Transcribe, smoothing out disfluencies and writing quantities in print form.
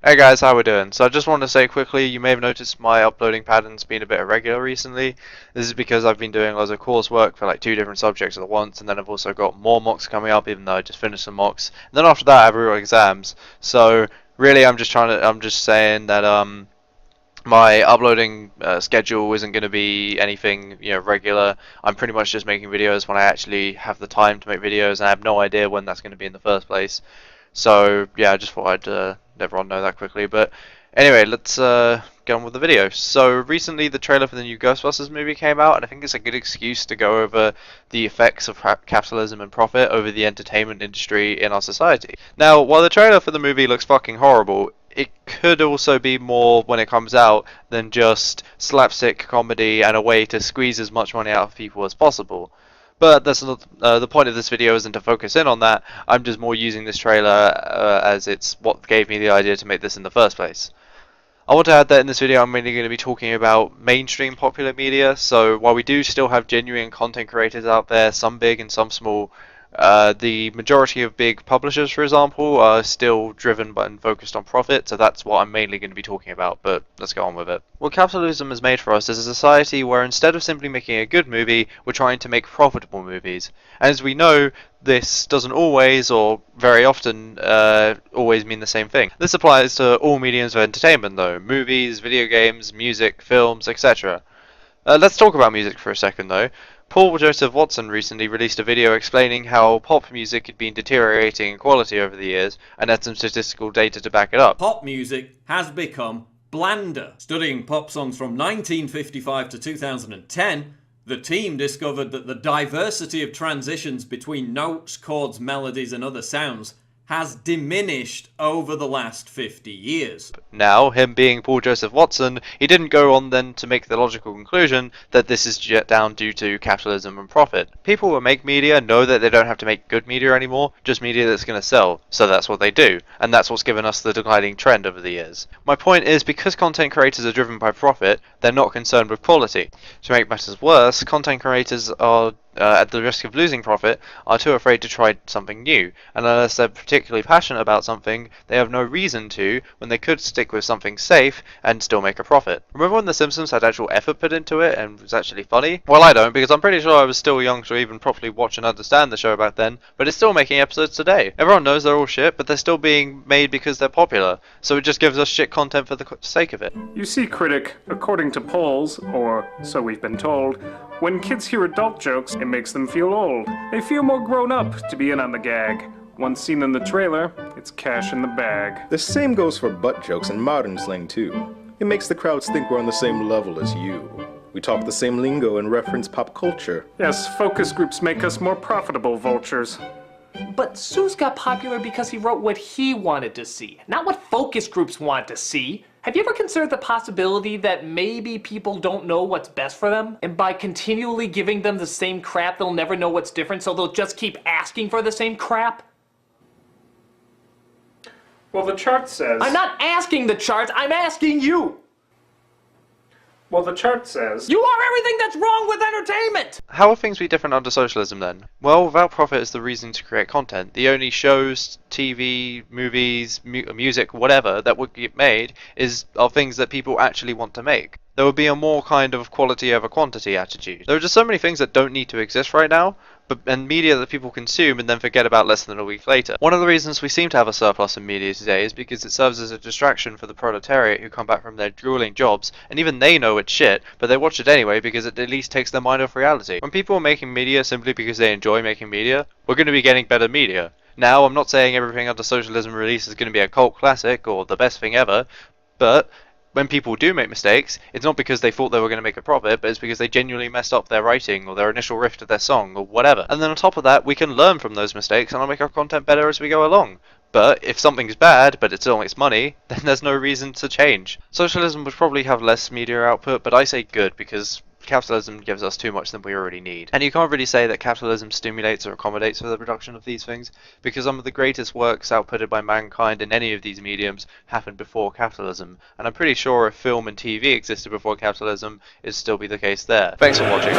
Hey guys, how we doing? So I just want to say quickly, you may have noticed my uploading pattern's been a bit irregular recently. This is because I've been doing lots of coursework for like two different subjects at once, and then I've also got more mocks coming up, even though I just finished some mocks. And then after that, I have real exams. So really, I'm just saying that my uploading schedule isn't going to be anything regular. I'm pretty much just making videos when I actually have the time to make videos, and I have no idea when that's going to be in the first place. So yeah, I just thought I'd let everyone know that quickly. But anyway, let's get on with the video. So recently, the trailer for the new Ghostbusters movie came out, and I think it's a good excuse to go over the effects of capitalism and profit over the entertainment industry in our society. Now, while the trailer for the movie looks fucking horrible, it could also be more when it comes out than just slapstick comedy and a way to squeeze as much money out of people as possible. But that's not, the point of this video isn't to focus in on that. I'm just more using this trailer as it's what gave me the idea to make this in the first place. I want to add that in this video I'm mainly going to be talking about mainstream popular media, so while we do still have genuine content creators out there, some big and some small, the majority of big publishers, for example, are still driven and focused on profit, so that's what I'm mainly going to be talking about, but let's go on with it. What capitalism has made for us is a society where instead of simply making a good movie, we're trying to make profitable movies. And as we know, this doesn't always, or very often, always mean the same thing. This applies to all mediums of entertainment though, movies, video games, music, films, etc. Let's talk about music for a second though. Paul Joseph Watson recently released a video explaining how pop music had been deteriorating in quality over the years, and had some statistical data to back it up. Pop music has become blander. Studying pop songs from 1955 to 2010, the team discovered that the diversity of transitions between notes, chords, melodies, and other sounds has diminished over the last 50 years. Now, him being Paul Joseph Watson, he didn't go on then to make the logical conclusion that this is down due to capitalism and profit. People who make media know that they don't have to make good media anymore, just media that's going to sell, so that's what they do, and that's what's given us the declining trend over the years. My point is, because content creators are driven by profit, they're not concerned with quality. To make matters worse, content creators are at the risk of losing profit, are too afraid to try something new, and unless they're particularly passionate about something, they have no reason to, when they could stick with something safe and still make a profit. Remember when The Simpsons had actual effort put into it and was actually funny? Well, I don't, because I'm pretty sure I was still young to even properly watch and understand the show back then, but it's still making episodes today. Everyone knows they're all shit, but they're still being made because they're popular, so it just gives us shit content for the sake of it. You see, critic, according to polls, or so we've been told, when kids hear adult jokes, it makes them feel old. They feel more grown up to be in on the gag. Once seen in the trailer, it's cash in the bag. The same goes for butt jokes and modern slang too. It makes the crowds think we're on the same level as you. We talk the same lingo and reference pop culture. Yes, focus groups make us more profitable vultures. But Seuss got popular because he wrote what he wanted to see, not what focus groups want to see. Have you ever considered the possibility that maybe people don't know what's best for them? And by continually giving them the same crap, they'll never know what's different, so they'll just keep asking for the same crap? Well, the chart says... I'm not asking the charts, I'm asking you! Well, the chart says... You are everything that's wrong with entertainment! How will things be different under socialism then? Well, without profit as the reason to create content, the only shows, TV, movies, music, whatever, that would get made are things that people actually want to make. There would be a more kind of quality over quantity attitude. There are just so many things that don't need to exist right now, and media that people consume and then forget about less than a week later. One of the reasons we seem to have a surplus in media today is because it serves as a distraction for the proletariat who come back from their grueling jobs, and even they know it's shit, but they watch it anyway because it at least takes their mind off reality. When people are making media simply because they enjoy making media, we're going to be getting better media. Now, I'm not saying everything under socialism release is going to be a cult classic or the best thing ever, but when people do make mistakes, it's not because they thought they were going to make a profit, but it's because they genuinely messed up their writing or their initial riff to their song or whatever. And then on top of that, we can learn from those mistakes and I'll make our content better as we go along. But if something's bad, but it still makes money, then there's no reason to change. Socialism would probably have less media output, but I say good because capitalism gives us too much than we already need. And you can't really say that capitalism stimulates or accommodates for the production of these things, because some of the greatest works outputted by mankind in any of these mediums happened before capitalism, and I'm pretty sure if film and TV existed before capitalism, it'd still be the case there. Thanks for watching.